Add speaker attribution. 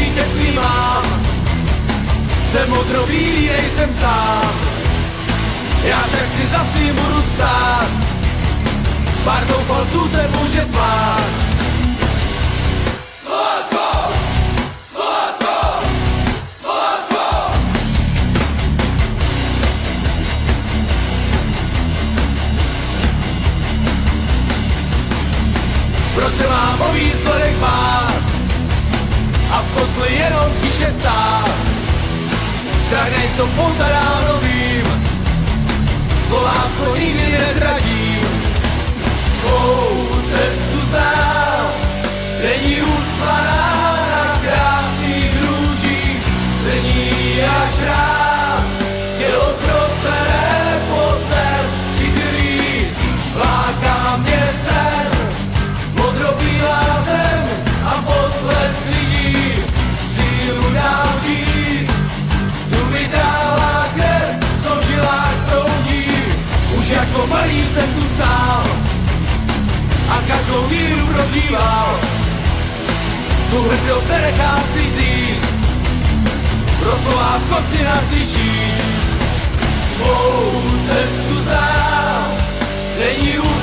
Speaker 1: vítězství mám. Jsem modrobílý, nejsem sám. Já však si za svým budu stát. Pár zoufalců se může smát. Slovácko! Slovácko! Slovácko! Proč se mám o výsledek bát a v kotli jenom tiše stát? Strach nejsou pouta dávno vím, Slovácko nikdy nezradím. Svou cestu znám, není uslaná na krásných růžích, není až rád, tělo zbrocené potem chytrý, láká mě sen, modrobílá zem a potlesk lidí, sílu dál žít, tu mi dává krev, co v žilách proudí, už jako malý jsem tu stál a každou míru prožíval. Tu hrdost se nechám si vzít, pro Slovácko chci navzdyšit. Svou cestu znám, není už